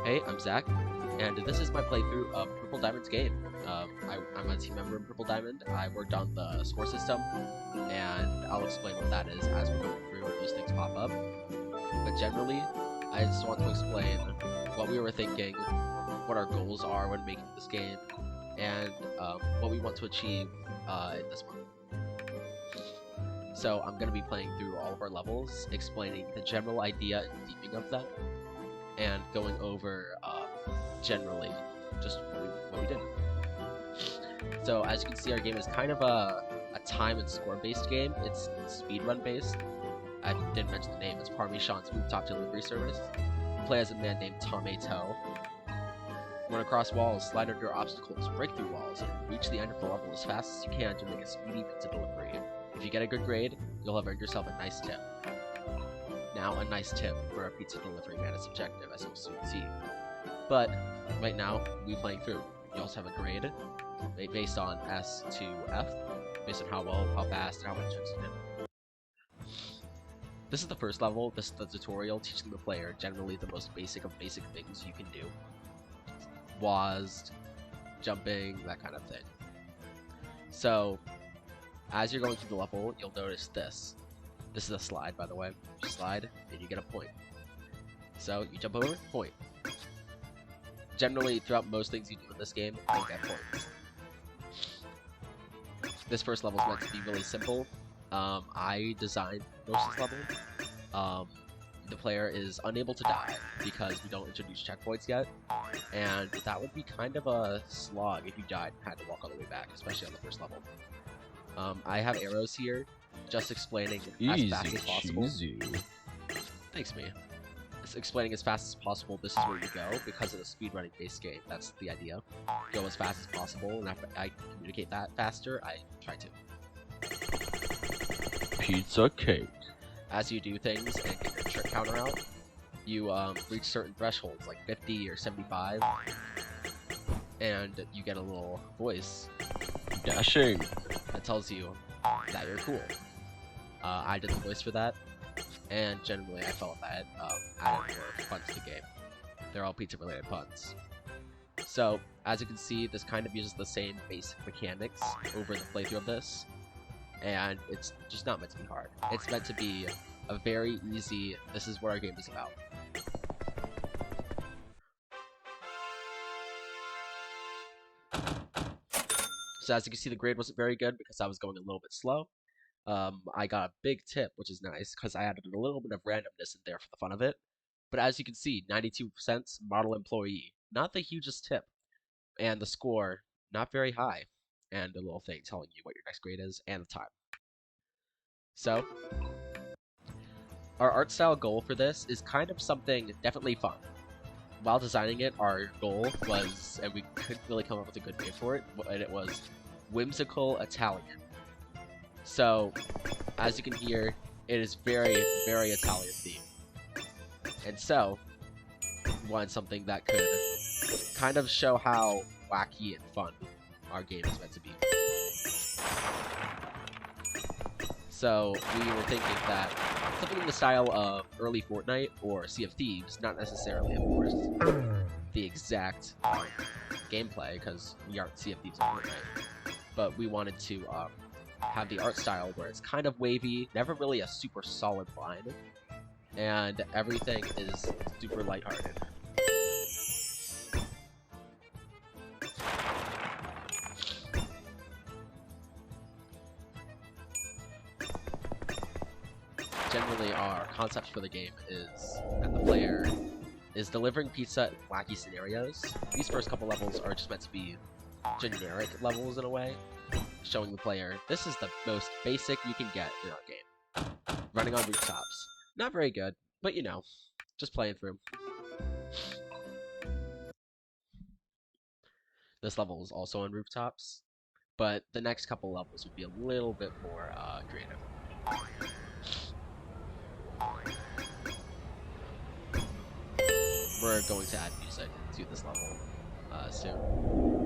Hey, I'm Zach, and this is my playthrough of Purple Diamond's game. I'm a team member in Purple Diamond. I worked on the score system, and I'll explain what that is as we're going through and those things pop up. But generally, I just want to explain what we were thinking, what our goals are when making this game, and what we want to achieve in this one. So I'm going to be playing through all of our levels, explaining the general idea and theming of them, and going over generally just what we did. So as you can see, our game is kind of a time and score based game. It's speedrun based. I didn't mention the name. It's Parm Sean's Rooftop delivery service. You play as a man named Tomato. Run across walls, slide under obstacles, break through walls, and reach the end of the level as fast as you can to make a speedy pizza delivery. If you get a good grade, you'll have earned yourself a nice tip. Now, a nice tip for a pizza delivery man is subjective, as you'll soon see. But right now, we're playing through. You also have a grade based on S to F, based on how well, how fast, and how much tricks you did. This is the first level. This is the tutorial teaching the player generally the most basic of basic things you can do. WASD, jumping, that kind of thing. So, as you're going through the level, you'll notice this. This is a slide, by the way. You slide, and you get a point. So, you jump over, point. Generally, throughout most things you do in this game, you'll get points. This first level is meant to be really simple. I designed most of this level. The player is unable to die because we don't introduce checkpoints yet, and that would be kind of a slog if you died and had to walk all the way back, especially on the first level. I have arrows here, just explaining as fast as possible. Easy. Thanks, me. It's explaining as fast as possible. This is where you go because of the speedrunning based game. That's the idea. Go as fast as possible, and after I communicate that faster, I try to. Pizza cake. As you do things and get your trick counter out, you reach certain thresholds, like 50 or 75, and you get a little voice Dashing. that tells you that you're cool. I did the voice for that, and generally I felt that added more fun to the game. They're all pizza-related puns. So, as you can see, this kind of uses the same basic mechanics over the playthrough of this, and it's just not meant to be hard. It's meant to be a very easy, this is what our game is about. So as you can see, the grade wasn't very good because I was going a little bit slow. I got a big tip, which is nice, because I added a little bit of randomness in there for the fun of it. But as you can see, 92% model employee, not the hugest tip. And the score, not very high. And a little thing telling you what your next grade is and the time. So, our art style goal for this is kind of something definitely fun. While designing it, our goal was, and we couldn't really come up with a good name for it, and it was whimsical Italian. So, as you can hear, it is very, very Italian themed. And so, we wanted something that could kind of show how wacky and fun our game is meant to be. So, we were thinking that something in the style of early Fortnite or Sea of Thieves, not necessarily, of course, the exact gameplay, because we aren't Sea of Thieves and Fortnite, but we wanted to have the art style where it's kind of wavy, never really a super solid line, and everything is super lighthearted. Generally, our concept for the game is that the player is delivering pizza in wacky scenarios. These first couple levels are just meant to be generic levels in a way, showing the player this is the most basic you can get in our game. Running on rooftops. Not very good, but you know, just playing through. This level is also on rooftops, but the next couple levels would be a little bit more creative. We're going to add music to this level soon.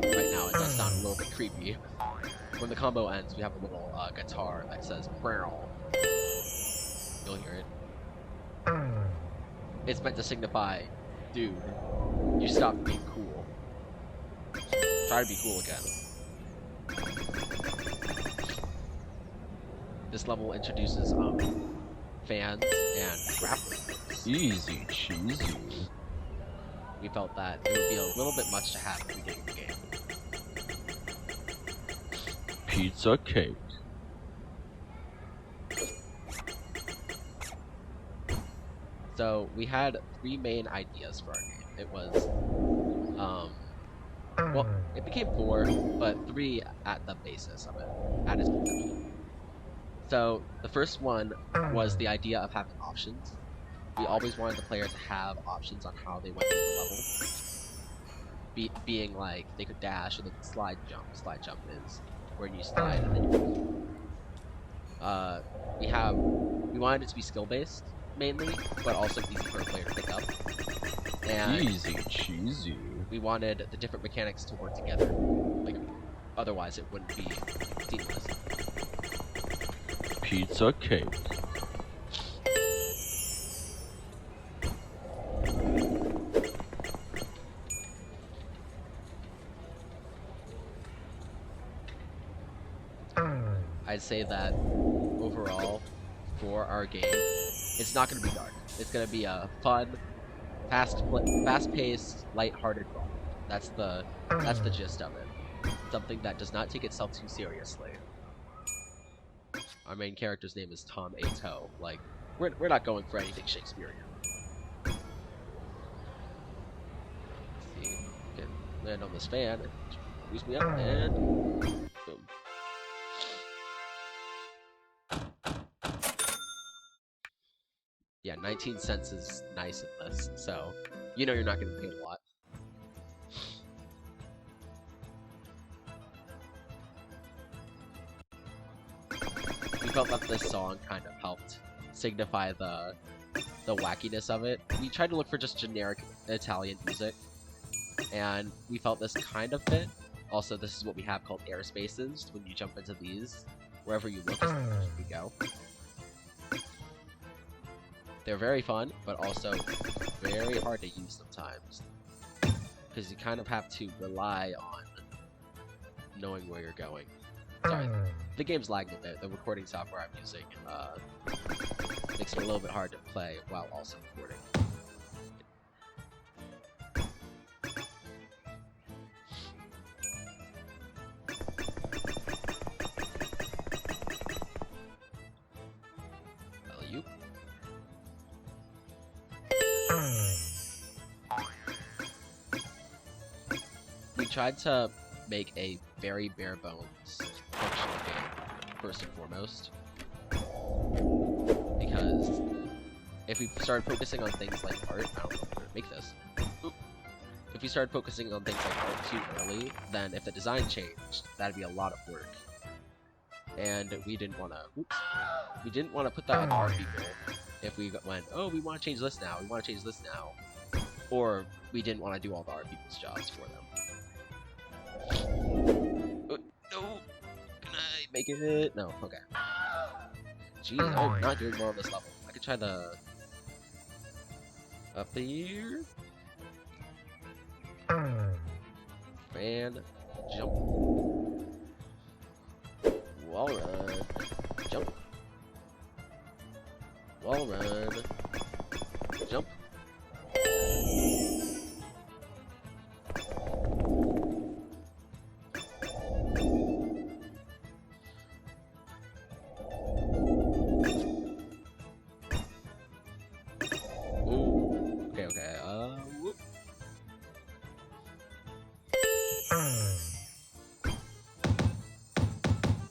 Right now, it does sound a little bit creepy. When the combo ends, we have a little guitar that says "Pearl." You'll hear it. It's meant to signify, dude, You stopped being cool. Try to be cool again. This level introduces fans and rappers. Easy cheesy. We felt that it would be a little bit much to have at the beginning of the game. Pizza cake. So we had 3 main ideas for our game. It was, well, it became 4, but 3 at the basis of it, at its conception. So the first one was the idea of having options. We always wanted the player to have options on how they went through the level. Being like, they could dash or they could slide jump. Slide jump is where you slide and then you move. We wanted it to be skill-based, mainly, but also easy for a player to pick up. And Easy cheesy. we wanted the different mechanics to work together. Like, otherwise it wouldn't be seamless. Pizza cake. I'd say that overall, for our game, it's not going to be dark. It's going to be a fun, fast-paced, light-hearted run. That's the gist of it. Something that does not take itself too seriously. Our main character's name is Tom Ato. Like, we're not going for anything Shakespearean. Let's see, can land on this fan and boost me up, and boom. Yeah, 19 cents is nice in this, so you know you're not getting paid a lot. We felt that this song kind of helped signify the wackiness of it. We tried to look for just generic Italian music, and we felt this kind of fit. Also, this is what we have called airspaces. When you jump into these, wherever you look is where you go. They're very fun, but also very hard to use sometimes. Because you kind of have to rely on knowing where you're going. Sorry, the game's lagging a bit. The recording software I'm using makes it a little bit hard to play while also recording. You. We tried to make a very bare bones functional game, first and foremost. Because if we started focusing on things like art, I don't know if we're gonna make this. Oop. If we started focusing on things like art too early, then if the design changed, that'd be a lot of work. And we didn't want to put that on our people if we went, oh, we want to change this now, or we didn't want to do all the art people's jobs for them. No! Can I make it? No, okay. Jeez, I'm not doing well on this level. I could try the... up here? And jump. Wall run. Jump. Wall run. Jump. Whoop.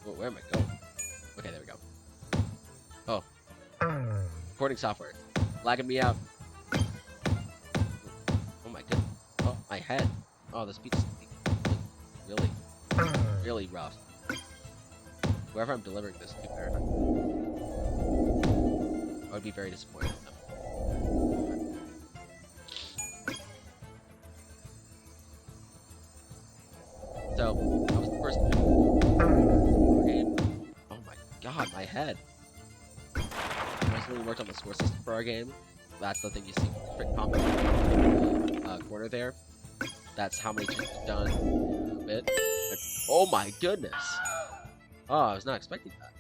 Oh, where am I going? Okay, there we go. Oh. Recording software. Lagging me out. Oh my goodness. Oh, my head. Oh, this beat's really, really rough. Whoever I'm delivering this to, I would be very disappointed in them. So, that was the first game. Oh my god, my head. When we worked on the score system for our game, that's the thing you see in the strict combat corner there. That's how many checks you've done in a bit. Oh my goodness! Oh, I was not expecting that.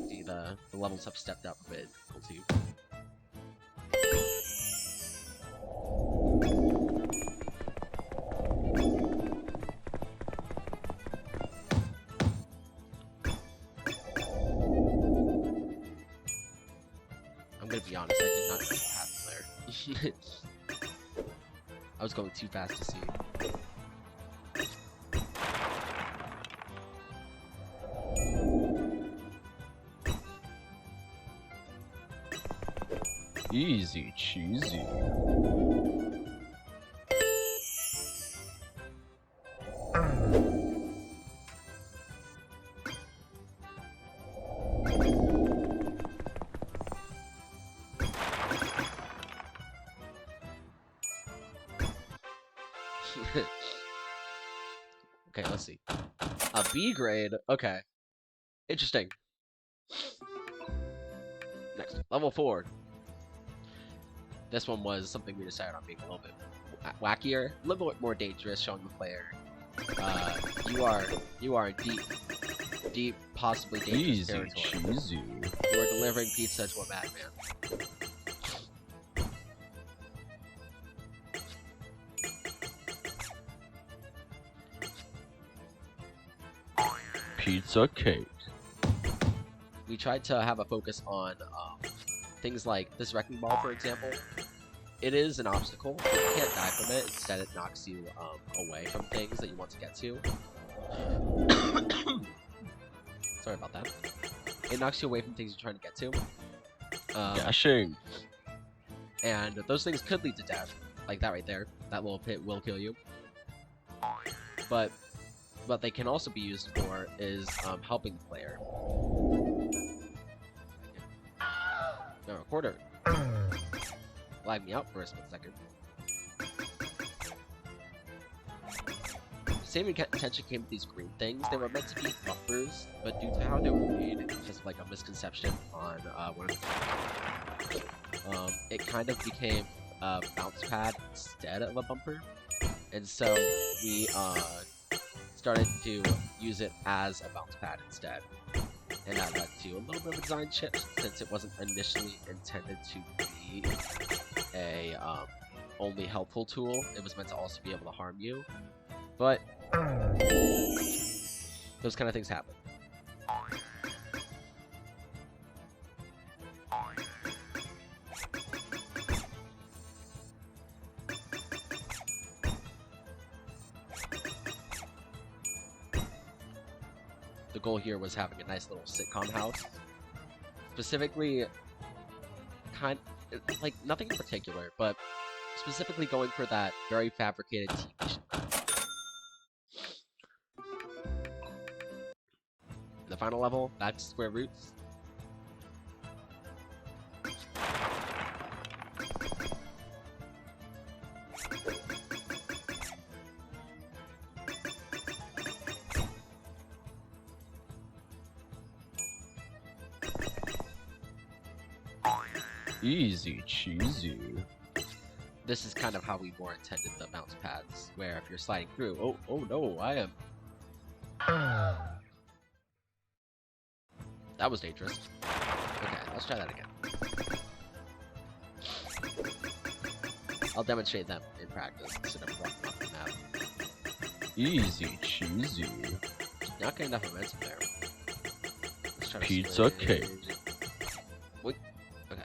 See, the levels have stepped up a bit. Too. I'm gonna be honest, I did not know what happened there. I was going too fast to see. Easy cheesy. Okay, let's see. A B grade? Okay. Interesting. Next, level 4. This one was something we decided on being a little bit wackier, a little bit more dangerous, showing the player you are in deep, possibly dangerous Easy territory. cheesy. You are delivering pizza to a madman. Pizza cake. We tried to have a focus on things like this wrecking ball, for example. It is an obstacle, but you can't die from it. Instead, it knocks you away from things that you want to get to. Sorry about that. It knocks you away from things you're trying to get to. Dashing. And those things could lead to death, like that right there. That little pit will kill you. But what they can also be used for is helping the player. No, recorder. Lag me out for a split second. The same intention came with these green things. They were meant to be bumpers, but due to how they were made, because of like a misconception on one of the it kind of became a bounce pad instead of a bumper. And so we started to use it as a bounce pad instead. And that led to a little bit of a design shift, since it wasn't initially intended to be a only helpful tool. It was meant to also be able to harm you. But those kind of things happen. The goal here was having a nice little sitcom house. Specifically, like nothing in particular, but specifically going for that very fabricated TV show. The final level, back to square roots. Easy cheesy. This is kind of how we more intended the bounce pads, where if you're sliding through, oh no, I am. That was dangerous. Okay, let's try that again. I'll demonstrate them in practice instead of walking off the map. Easy cheesy. Not getting enough momentum there. Let's try to Pizza switch. cake. Wait. Okay.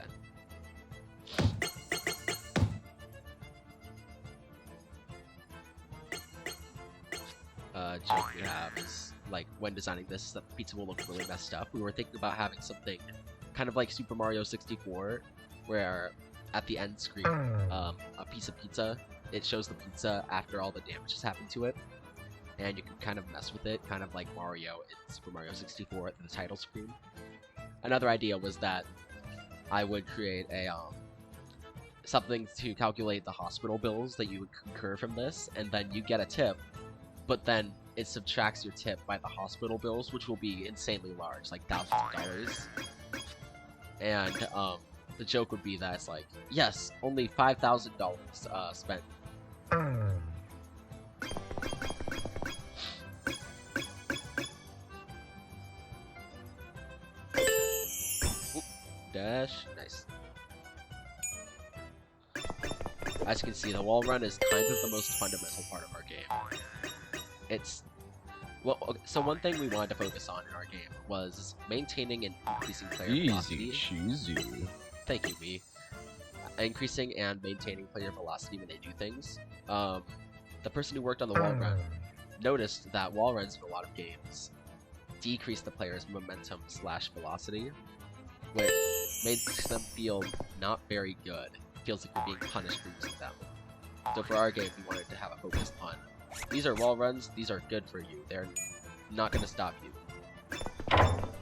Joke we have is, like, when designing this, that the pizza will look really messed up. We were thinking about having something kind of like Super Mario 64, where at the end screen, a piece of pizza, it shows the pizza after all the damage has happened to it, and you can kind of mess with it, kind of like Mario in Super Mario 64 at the title screen. Another idea was that I would create a something to calculate the hospital bills that you would incur from this, and then you get a tip, but then it subtracts your tip by the hospital bills, which will be insanely large, like thousands of dollars. And the joke would be that it's like, yes, only $5,000 spent. Oop, dash, nice. As you can see, the wall run is kind of the most fundamental part of our game. It's well, okay, so one thing we wanted to focus on in our game was maintaining and increasing player velocity. Easy cheesy. Thank you, V. Increasing and maintaining player velocity when they do things. The person who worked on the wall run noticed that wall runs in a lot of games decrease the player's momentum / velocity, which makes them feel not very good. It feels like you're being punished for using them. So for our game, we wanted to have a focus on these are wall runs, these are good for you. They're not going to stop you.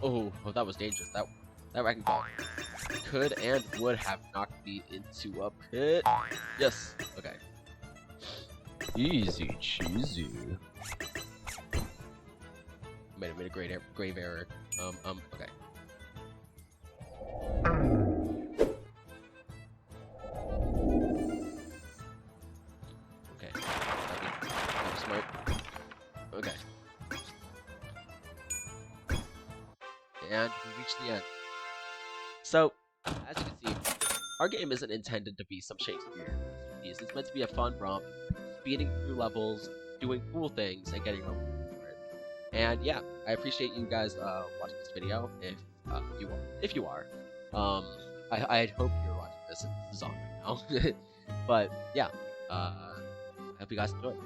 Oh, that was dangerous. That wrecking ball could and would have knocked me into a pit. Yes. Okay. Easy cheesy. Made a grave error. Okay. Okay. That was smart. Okay. And we reached the end. So, as you can see, our game isn't intended to be some Shakespeare masterpiece. It's meant to be a fun romp, speeding through levels, doing cool things, and getting rewarded for it. And yeah, I appreciate you guys watching this video. If you are, I hope you're watching this. This is on right now. But yeah, I hope you guys enjoyed.